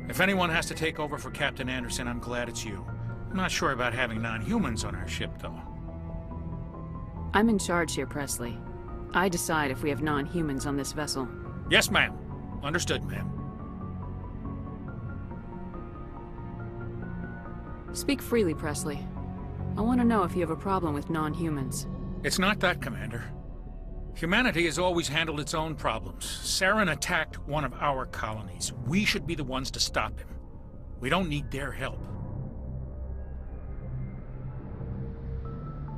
If anyone has to take over for Captain Anderson, I'm glad it's you. I'm not sure about having non-humans on our ship, though. I'm in charge here, Presley. I decide if we have non-humans on this vessel. Yes, ma'am. Understood, ma'am. Speak freely, Presley. I want to know if you have a problem with non-humans. It's not that, Commander. Humanity has always handled its own problems. Saren attacked one of our colonies. We should be the ones to stop him. We don't need their help.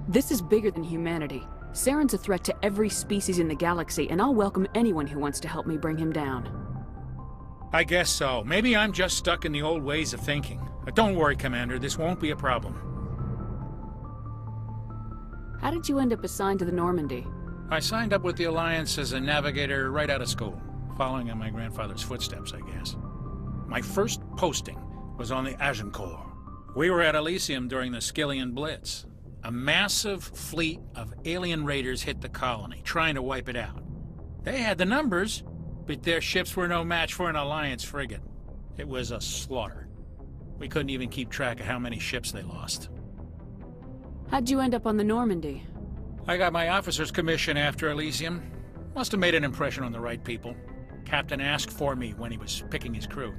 This is bigger than humanity. Saren's a threat to every species in the galaxy, and I'll welcome anyone who wants to help me bring him down. I guess so. Maybe I'm just stuck in the old ways of thinking. But don't worry, Commander. This won't be a problem. How did you end up assigned to the Normandy? I signed up with the Alliance as a navigator right out of school, following in my grandfather's footsteps, I guess. My first posting was on the Agincourt. We were at Elysium during the Skillian Blitz. A massive fleet of alien raiders hit the colony, trying to wipe it out. They had the numbers, but their ships were no match for an Alliance frigate. It was a slaughter. We couldn't even keep track of how many ships they lost. How'd you end up on the Normandy? I got my officer's commission after Elysium. Must have made an impression on the right people. Captain asked for me when he was picking his crew.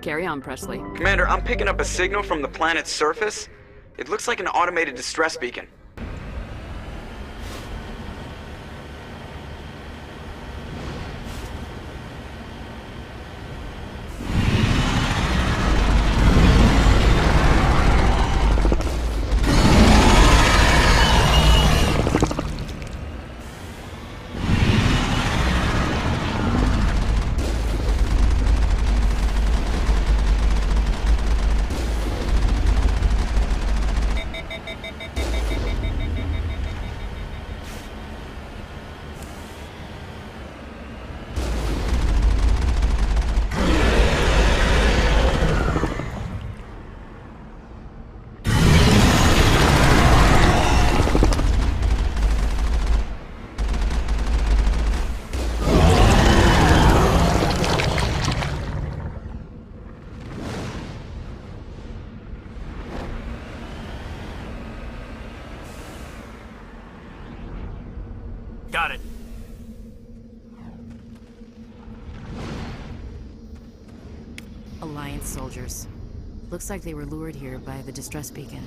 Carry on, Presley. Commander, I'm picking up a signal from the planet's surface. It looks like an automated distress beacon. Got it. Alliance soldiers. Looks like they were lured here by the distress beacon.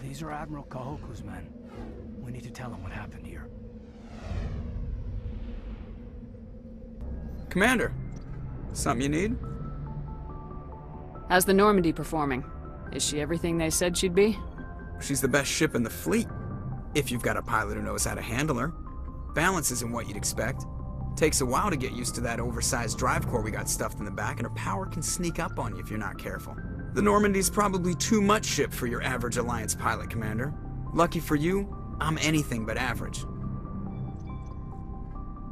These are Admiral Kahoku's men. We need to tell him what happened here. Commander, something you need? How's the Normandy performing? Is she everything they said she'd be? She's the best ship in the fleet. If you've got a pilot who knows how to handle her. Balance isn't what you'd expect. Takes a while to get used to that oversized drive core we got stuffed in the back, and her power can sneak up on you if you're not careful. The Normandy's probably too much ship for your average Alliance pilot, Commander. Lucky for you, I'm anything but average.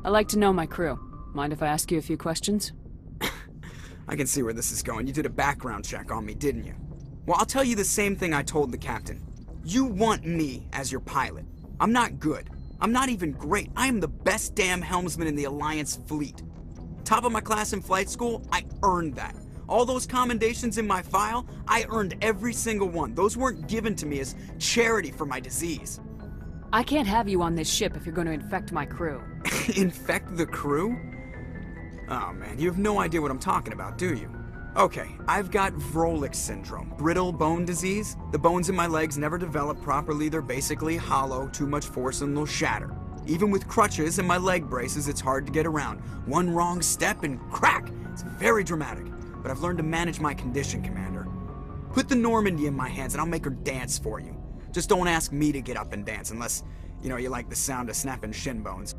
I like to know my crew. Mind if I ask you a few questions? I can see where this is going. You did a background check on me, didn't you? Well, I'll tell you the same thing I told the captain. You want me as your pilot. I'm not good. I'm not even great. I am the best damn helmsman in the Alliance fleet. Top of my class in flight school, I earned that. All those commendations in my file, I earned every single one. Those weren't given to me as charity for my disease. I can't have you on this ship if you're going to infect my crew. Infect the crew? Oh man, you have no idea what I'm talking about, do you? Okay, I've got Vrolik syndrome, brittle bone disease. The bones in my legs never develop properly. They're basically hollow, too much force and they'll shatter. Even with crutches and my leg braces, it's hard to get around. One wrong step and crack! It's very dramatic. But I've learned to manage my condition, Commander. Put the Normandy in my hands and I'll make her dance for you. Just don't ask me to get up and dance unless, you like the sound of snapping shin bones.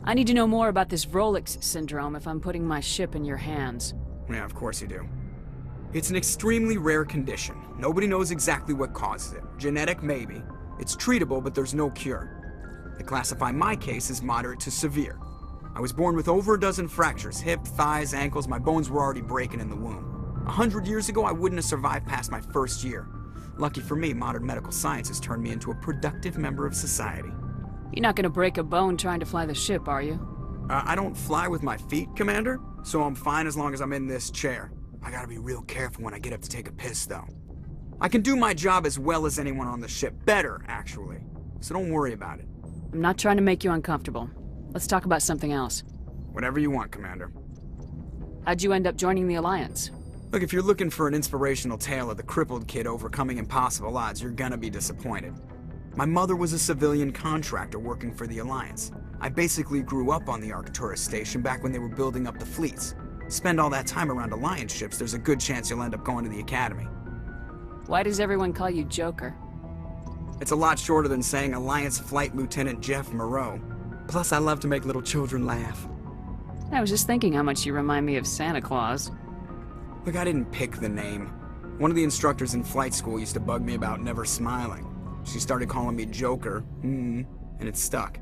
I need to know more about this Vrolik syndrome if I'm putting my ship in your hands. Yeah, of course you do. It's an extremely rare condition. Nobody knows exactly what causes it. Genetic, maybe. It's treatable, but there's no cure. They classify my case as moderate to severe. I was born with over a dozen fractures, hip, thighs, ankles. My bones were already breaking in the womb. 100 years ago, I wouldn't have survived past my first year. Lucky for me, modern medical science has turned me into a productive member of society. You're not gonna break a bone trying to fly the ship, are you? I don't fly with my feet, Commander, so I'm fine as long as I'm in this chair. I gotta be real careful when I get up to take a piss, though. I can do my job as well as anyone on the ship. Better, actually. So don't worry about it. I'm not trying to make you uncomfortable. Let's talk about something else. Whatever you want, Commander. How'd you end up joining the Alliance? Look, if you're looking for an inspirational tale of the crippled kid overcoming impossible odds, you're gonna be disappointed. My mother was a civilian contractor working for the Alliance. I basically grew up on the Arcturus station back when they were building up the fleets. Spend all that time around Alliance ships, there's a good chance you'll end up going to the Academy. Why does everyone call you Joker? It's a lot shorter than saying Alliance Flight Lieutenant Jeff Moreau. Plus, I love to make little children laugh. I was just thinking how much you remind me of Santa Claus. Look, I didn't pick the name. One of the instructors in flight school used to bug me about never smiling. She started calling me Joker, and it stuck.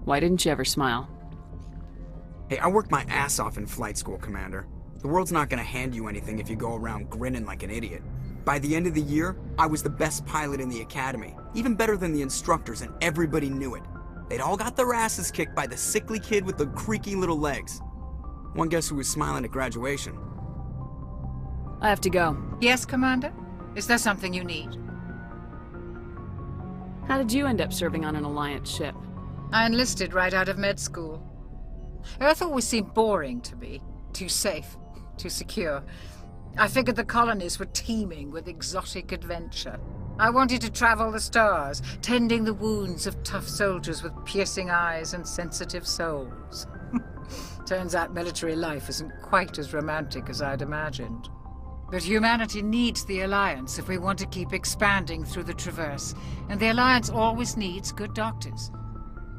Why didn't you ever smile? Hey, I worked my ass off in flight school, Commander. The world's not gonna hand you anything if you go around grinning like an idiot. By the end of the year, I was the best pilot in the Academy. Even better than the instructors, and everybody knew it. They'd all got their asses kicked by the sickly kid with the creaky little legs. One guess who was smiling at graduation? I have to go. Yes, Commander? Is there something you need? How did you end up serving on an Alliance ship? I enlisted right out of med school. Earth always seemed boring to me. Too safe, too secure. I figured the colonies were teeming with exotic adventure. I wanted to travel the stars, tending the wounds of tough soldiers with piercing eyes and sensitive souls. Turns out military life isn't quite as romantic as I'd imagined. But humanity needs the Alliance if we want to keep expanding through the Traverse, and the Alliance always needs good doctors.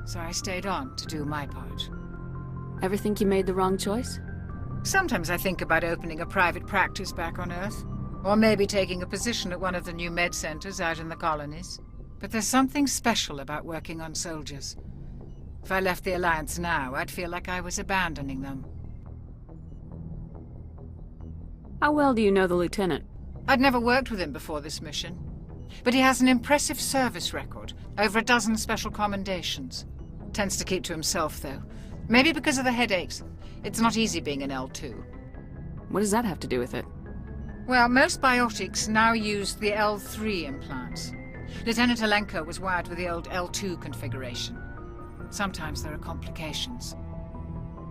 So I stayed on to do my part. Ever think you made the wrong choice? Sometimes I think about opening a private practice back on Earth, or maybe taking a position at one of the new med centers out in the colonies. But there's something special about working on soldiers. If I left the Alliance now, I'd feel like I was abandoning them. How well do you know the Lieutenant? I'd never worked with him before this mission, but he has an impressive service record, over a dozen special commendations. Tends to keep to himself, though. Maybe because of the headaches. It's not easy being an L2. What does that have to do with it? Well, most biotics now use the L3 implants. Lieutenant Alenko was wired with the old L2 configuration. Sometimes there are complications.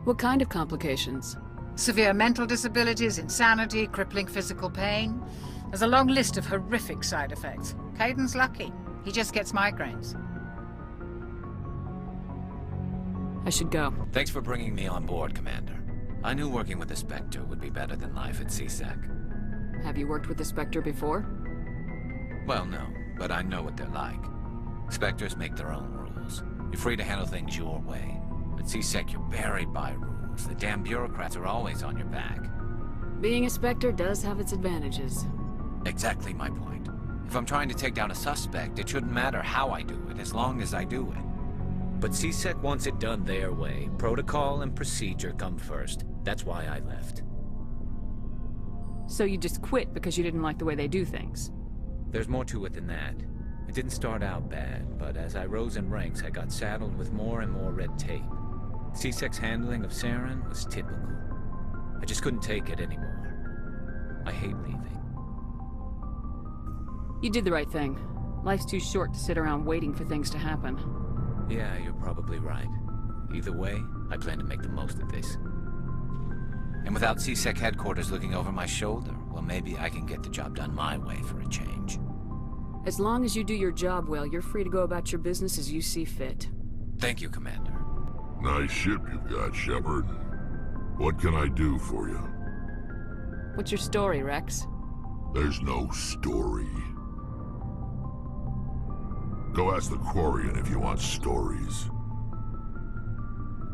What kind of complications? Severe mental disabilities, insanity, crippling physical pain. There's a long list of horrific side effects. Caden's lucky. He just gets migraines. I should go. Thanks for bringing me on board, Commander. I knew working with the Spectre would be better than life at CSEC. Have you worked with the Spectre before? Well, no, but I know what they're like. Spectres make their own rules. You're free to handle things your way. At CSEC, you're buried by rules. The damn bureaucrats are always on your back. Being a Spectre does have its advantages. Exactly my point. If I'm trying to take down a suspect, it shouldn't matter how I do it, as long as I do it. But CSEC wants it done their way. Protocol and procedure come first. That's why I left. So you just quit because you didn't like the way they do things? There's more to it than that. It didn't start out bad, but as I rose in ranks, I got saddled with more and more red tape. CSEC's handling of Saren was typical. I just couldn't take it anymore. I hate leaving. You did the right thing. Life's too short to sit around waiting for things to happen. Yeah, you're probably right. Either way, I plan to make the most of this. And without CSEC headquarters looking over my shoulder, well, maybe I can get the job done my way for a change. As long as you do your job well, you're free to go about your business as you see fit. Thank you, Commander. Nice ship you've got, Shepard. What can I do for you? What's your story, Rex? There's no story. Go ask the Quarian if you want stories.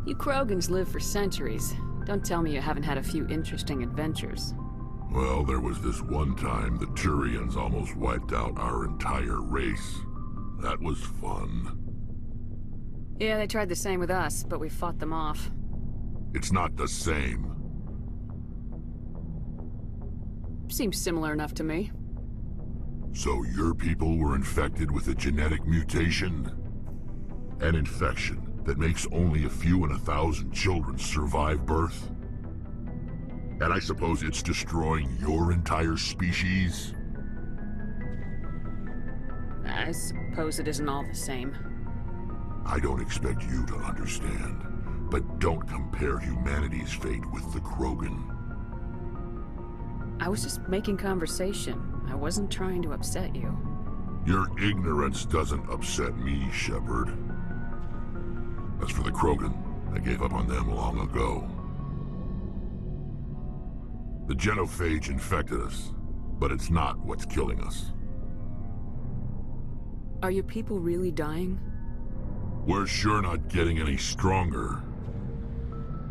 You Krogans live for centuries. Don't tell me you haven't had a few interesting adventures. Well, there was this one time the Turians almost wiped out our entire race. That was fun. Yeah, they tried the same with us, but we fought them off. It's not the same. Seems similar enough to me. So your people were infected with a genetic mutation? An infection that makes only a few in 1,000 children survive birth? And I suppose it's destroying your entire species? I suppose it isn't all the same. I don't expect you to understand, but don't compare humanity's fate with the Krogan. I was just making conversation. I wasn't trying to upset you. Your ignorance doesn't upset me, Shepard. As for the Krogan, I gave up on them long ago. The genophage infected us, but it's not what's killing us. Are your people really dying? We're sure not getting any stronger.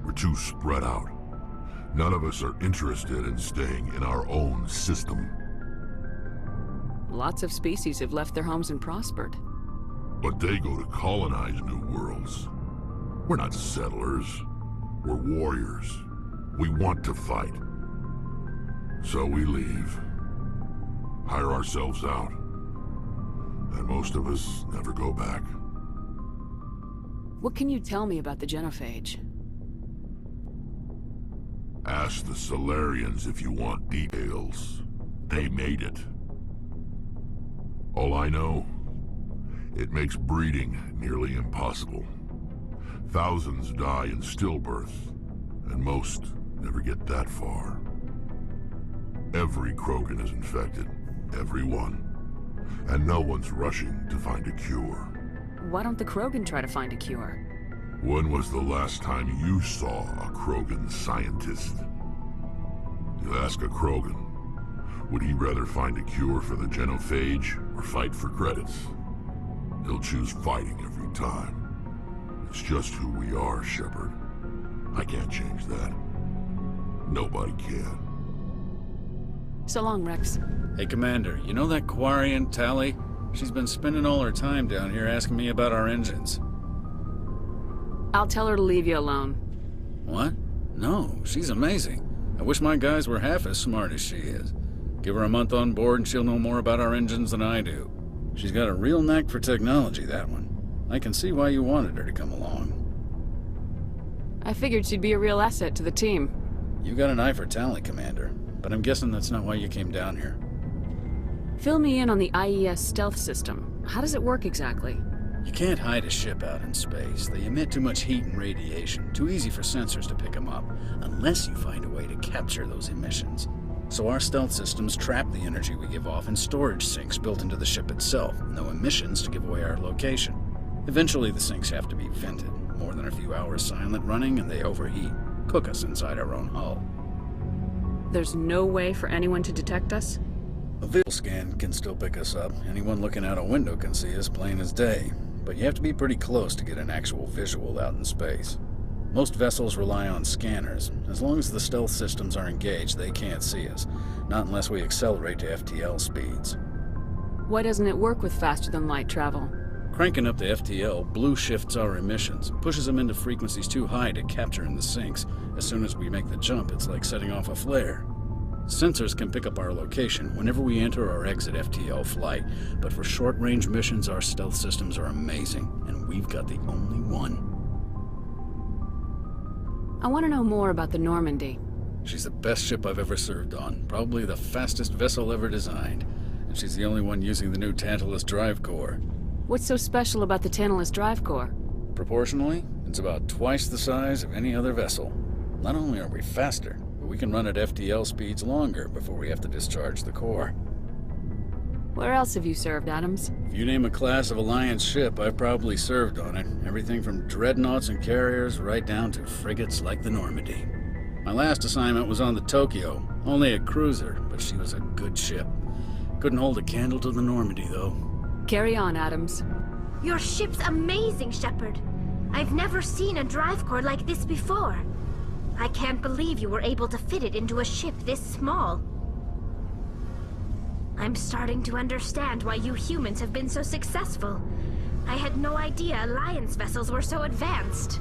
We're too spread out. None of us are interested in staying in our own system. Lots of species have left their homes and prospered. But they go to colonize new worlds. We're not settlers. We're warriors. We want to fight. So we leave. Hire ourselves out. And most of us never go back. What can you tell me about the genophage? Ask the Solarians if you want details. They made it. All I know, it makes breeding nearly impossible. Thousands die in stillbirth, and most never get that far. Every Krogan is infected. Every one. And no one's rushing to find a cure. Why don't the Krogan try to find a cure? When was the last time you saw a Krogan scientist? You ask a Krogan, would he rather find a cure for the genophage or fight for credits? He'll choose fighting every time. It's just who we are, Shepard. I can't change that. Nobody can. So long, Rex. Hey, Commander, you know that Quarian, Tally? She's been spending all her time down here asking me about our engines. I'll tell her to leave you alone. What? No, she's amazing. I wish my guys were half as smart as she is. Give her a month on board and she'll know more about our engines than I do. She's got a real knack for technology, that one. I can see why you wanted her to come along. I figured she'd be a real asset to the team. You got an eye for Tally, Commander, but I'm guessing that's not why you came down here. Fill me in on the IES stealth system. How does it work exactly? You can't hide a ship out in space. They emit too much heat and radiation. Too easy for sensors to pick them up, unless you find a way to capture those emissions. So our stealth systems trap the energy we give off in storage sinks built into the ship itself. No emissions to give away our location. Eventually the sinks have to be vented. More than a few hours silent running and they overheat. Cook us inside our own hull. There's no way for anyone to detect us? A visual scan can still pick us up. Anyone looking out a window can see us plain as day. But you have to be pretty close to get an actual visual out in space. Most vessels rely on scanners. As long as the stealth systems are engaged, they can't see us. Not unless we accelerate to FTL speeds. Why doesn't it work with faster-than-light travel? Cranking up the FTL blue shifts our emissions, pushes them into frequencies too high to capture in the sinks. As soon as we make the jump, it's like setting off a flare. Sensors can pick up our location whenever we enter or exit FTL flight, but for short-range missions, our stealth systems are amazing, and we've got the only one. I want to know more about the Normandy. She's the best ship I've ever served on, probably the fastest vessel ever designed, and she's the only one using the new Tantalus drive core. What's so special about the Tantalus drive core? Proportionally, it's about twice the size of any other vessel. Not only are we faster, but we can run at FTL speeds longer before we have to discharge the core. Where else have you served, Adams? If you name a class of Alliance ship, I've probably served on it. Everything from dreadnoughts and carriers right down to frigates like the Normandy. My last assignment was on the Tokyo, only a cruiser, but she was a good ship. Couldn't hold a candle to the Normandy, though. Carry on, Adams. Your ship's amazing, Shepard. I've never seen a drive core like this before. I can't believe you were able to fit it into a ship this small. I'm starting to understand why you humans have been so successful. I had no idea Alliance vessels were so advanced.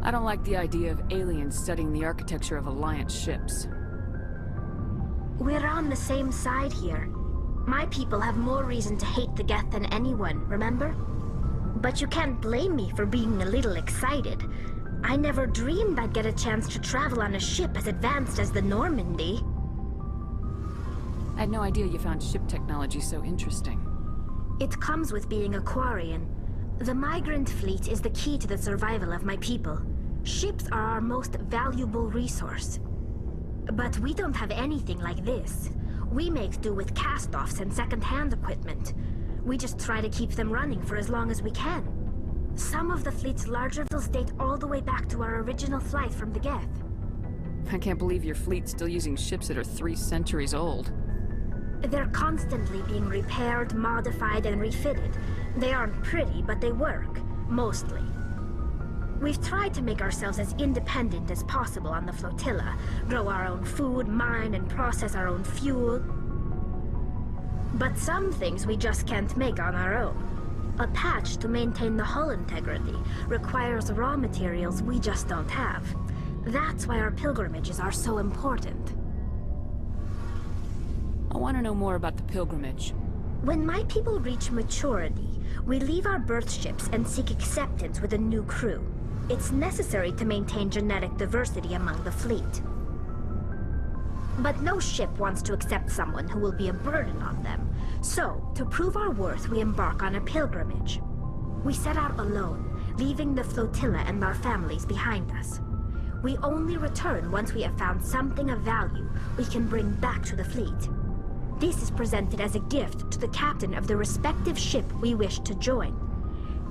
I don't like the idea of aliens studying the architecture of Alliance ships. We're on the same side here. My people have more reason to hate the Geth than anyone, remember? But you can't blame me for being a little excited. I never dreamed I'd get a chance to travel on a ship as advanced as the Normandy. I had no idea you found ship technology so interesting. It comes with being a Quarian. The migrant fleet is the key to the survival of my people. Ships are our most valuable resource. But we don't have anything like this. We make do with cast-offs and second-hand equipment. We just try to keep them running for as long as we can. Some of the fleet's larger vessels date all the way back to our original flight from the Geth. I can't believe your fleet's still using ships that are 3 centuries old. They're constantly being repaired, modified, and refitted. They aren't pretty, but they work. Mostly. We've tried to make ourselves as independent as possible on the flotilla, grow our own food, mine and process our own fuel. But some things we just can't make on our own. A patch to maintain the hull integrity requires raw materials we just don't have. That's why our pilgrimages are so important. I want to know more about the pilgrimage. When my people reach maturity, we leave our birth ships and seek acceptance with a new crew. It's necessary to maintain genetic diversity among the fleet. But no ship wants to accept someone who will be a burden on them. So, to prove our worth, we embark on a pilgrimage. We set out alone, leaving the flotilla and our families behind us. We only return once we have found something of value we can bring back to the fleet. This is presented as a gift to the captain of the respective ship we wish to join.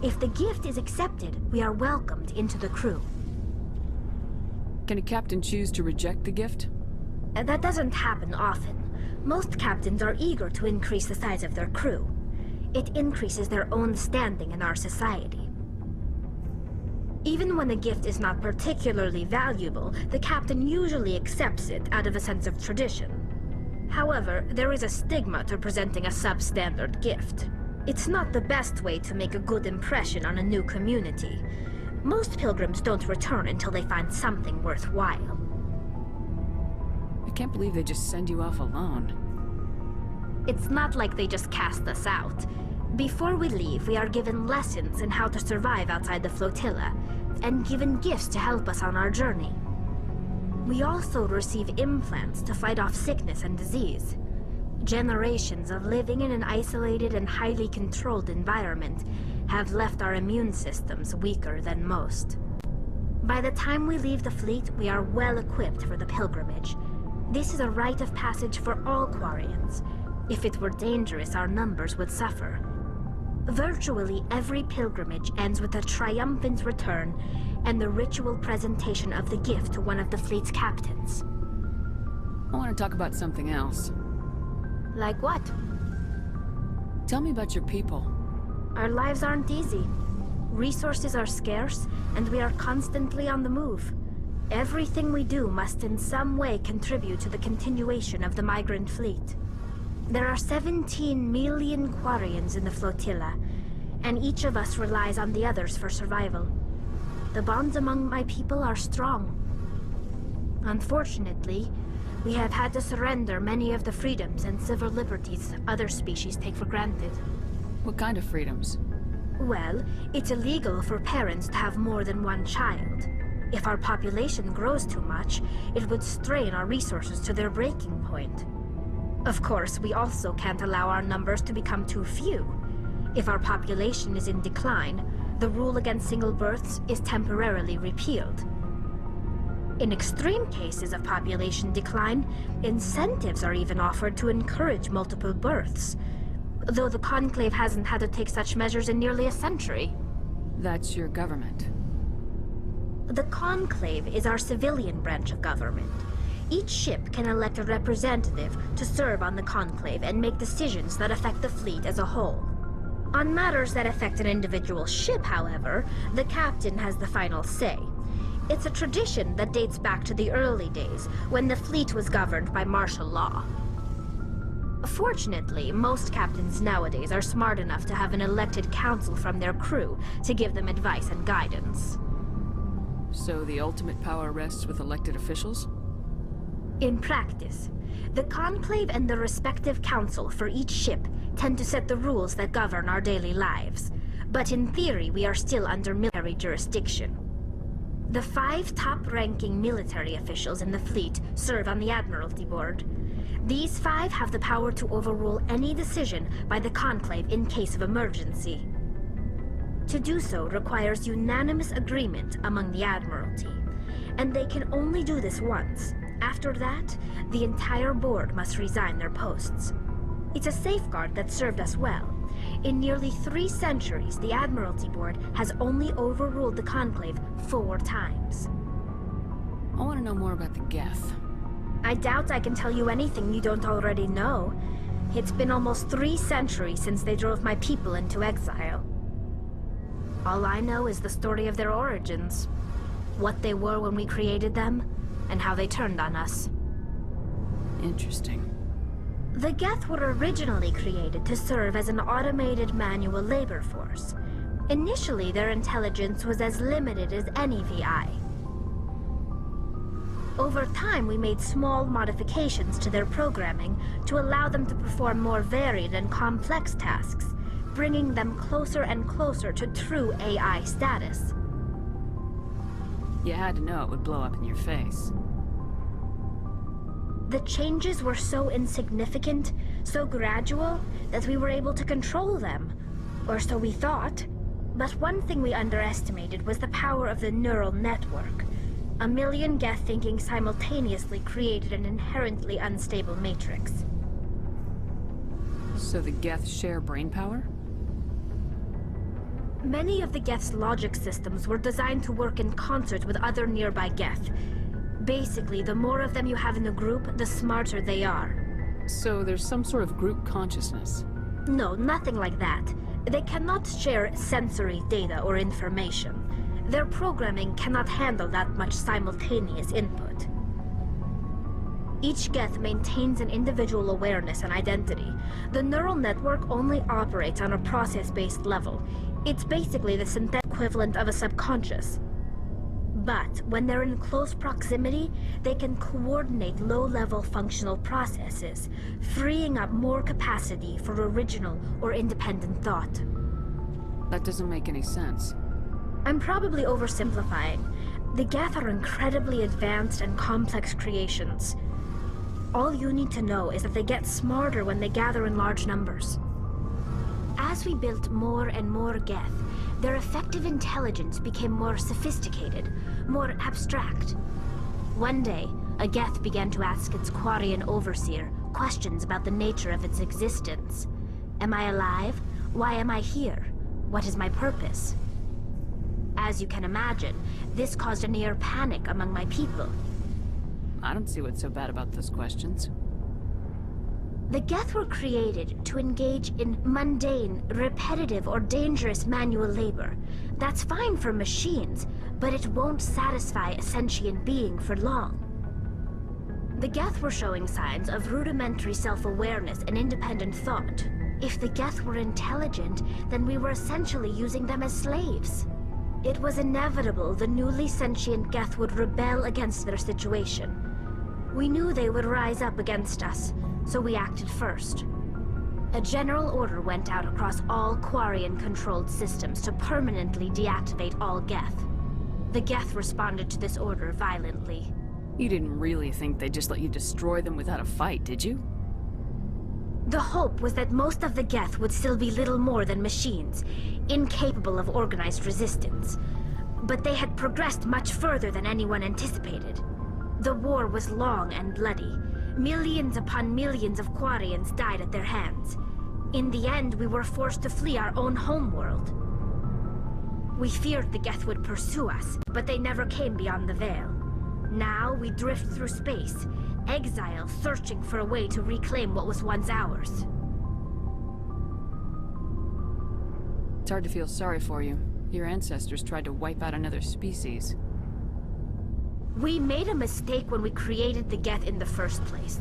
If the gift is accepted, we are welcomed into the crew. Can a captain choose to reject the gift? That doesn't happen often. Most captains are eager to increase the size of their crew. It increases their own standing in our society. Even when a gift is not particularly valuable, the captain usually accepts it out of a sense of tradition. However, there is a stigma to presenting a substandard gift. It's not the best way to make a good impression on a new community. Most pilgrims don't return until they find something worthwhile. I can't believe they just send you off alone. It's not like they just cast us out. Before we leave, we are given lessons in how to survive outside the flotilla, and given gifts to help us on our journey. We also receive implants to fight off sickness and disease. Generations of living in an isolated and highly controlled environment have left our immune systems weaker than most. By the time we leave the fleet, we are well equipped for the pilgrimage. This is a rite of passage for all Quarians. If it were dangerous, our numbers would suffer. Virtually every pilgrimage ends with a triumphant return and the ritual presentation of the gift to one of the fleet's captains. I want to talk about something else. Like what? Tell me about your people. Our lives aren't easy. Resources are scarce, and we are constantly on the move. Everything we do must in some way contribute to the continuation of the migrant fleet. There are 17 million Quarians in the flotilla, and each of us relies on the others for survival. The bonds among my people are strong. Unfortunately, we have had to surrender many of the freedoms and civil liberties other species take for granted. What kind of freedoms? Well, it's illegal for parents to have more than one child. If our population grows too much, it would strain our resources to their breaking point. Of course, we also can't allow our numbers to become too few. If our population is in decline, the rule against single births is temporarily repealed. In extreme cases of population decline, incentives are even offered to encourage multiple births, though the Conclave hasn't had to take such measures in nearly a century. That's your government. The Conclave is our civilian branch of government. Each ship can elect a representative to serve on the Conclave and make decisions that affect the fleet as a whole. On matters that affect an individual ship, however, the captain has the final say. It's a tradition that dates back to the early days, when the fleet was governed by martial law. Fortunately, most captains nowadays are smart enough to have an elected council from their crew to give them advice and guidance. So the ultimate power rests with elected officials? In practice, the Conclave and the respective council for each ship tend to set the rules that govern our daily lives. But in theory, we are still under military jurisdiction. The 5 top-ranking military officials in the fleet serve on the Admiralty Board. These 5 have the power to overrule any decision by the Conclave in case of emergency. To do so requires unanimous agreement among the Admiralty, and they can only do this once. After that, the entire board must resign their posts. It's a safeguard that served us well. In nearly 3 centuries, the Admiralty Board has only overruled the Conclave 4 times. I want to know more about the Geth. I doubt I can tell you anything you don't already know. It's been almost 3 centuries since they drove my people into exile. All I know is the story of their origins. What they were when we created them, and how they turned on us. Interesting. The Geth were originally created to serve as an automated manual labor force. Initially, their intelligence was as limited as any VI. Over time, we made small modifications to their programming to allow them to perform more varied and complex tasks, bringing them closer and closer to true AI status. You had to know it would blow up in your face. The changes were so insignificant, so gradual, that we were able to control them. Or so we thought. But one thing we underestimated was the power of the neural network. 1 million Geth thinking simultaneously created an inherently unstable matrix. So the Geth share brain power? Many of the Geth's logic systems were designed to work in concert with other nearby Geth. Basically, the more of them you have in a group, the smarter they are. So there's some sort of group consciousness? No, nothing like that. They cannot share sensory data or information. Their programming cannot handle that much simultaneous input. Each Geth maintains an individual awareness and identity. The neural network only operates on a process-based level. It's basically the synthetic equivalent of a subconscious. But when they're in close proximity, they can coordinate low-level functional processes, freeing up more capacity for original or independent thought. That doesn't make any sense. I'm probably oversimplifying. The Geth are incredibly advanced and complex creations. All you need to know is that they get smarter when they gather in large numbers. As we built more and more Geth, their effective intelligence became more sophisticated, more abstract. One day, a Geth began to ask its Quarian overseer questions about the nature of its existence. Am I alive? Why am I here? What is my purpose? As you can imagine, this caused a near panic among my people. I don't see what's so bad about those questions. The Geth were created to engage in mundane, repetitive, or dangerous manual labor. That's fine for machines, but it won't satisfy a sentient being for long. The Geth were showing signs of rudimentary self-awareness and independent thought. If the Geth were intelligent, then we were essentially using them as slaves. It was inevitable the newly sentient Geth would rebel against their situation. We knew they would rise up against us, so we acted first. A general order went out across all Quarian-controlled systems to permanently deactivate all Geth. The Geth responded to this order violently. You didn't really think they'd just let you destroy them without a fight, did you? The hope was that most of the Geth would still be little more than machines, incapable of organized resistance. But they had progressed much further than anyone anticipated. The war was long and bloody. Millions upon millions of Quarians died at their hands. In the end, we were forced to flee our own homeworld. We feared the Geth would pursue us, but they never came beyond the Veil. Now we drift through space, exile, searching for a way to reclaim what was once ours. It's hard to feel sorry for you. Your ancestors tried to wipe out another species. We made a mistake when we created the Geth in the first place,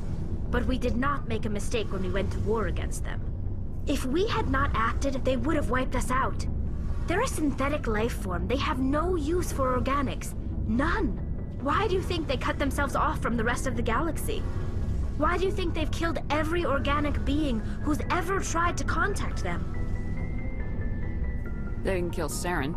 but we did not make a mistake when we went to war against them. If we had not acted, they would have wiped us out. They're a synthetic life form. They have no use for organics. None. Why do you think they cut themselves off from the rest of the galaxy? Why do you think they've killed every organic being who's ever tried to contact them? They can kill Saren.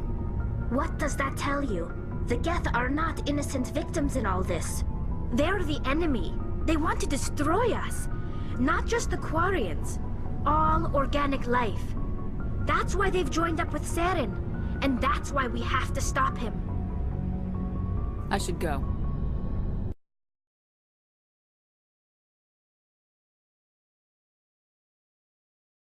What does that tell you? The Geth are not innocent victims in all this. They're the enemy. They want to destroy us. Not just the Quarians. All organic life. That's why they've joined up with Saren. And that's why we have to stop him. I should go.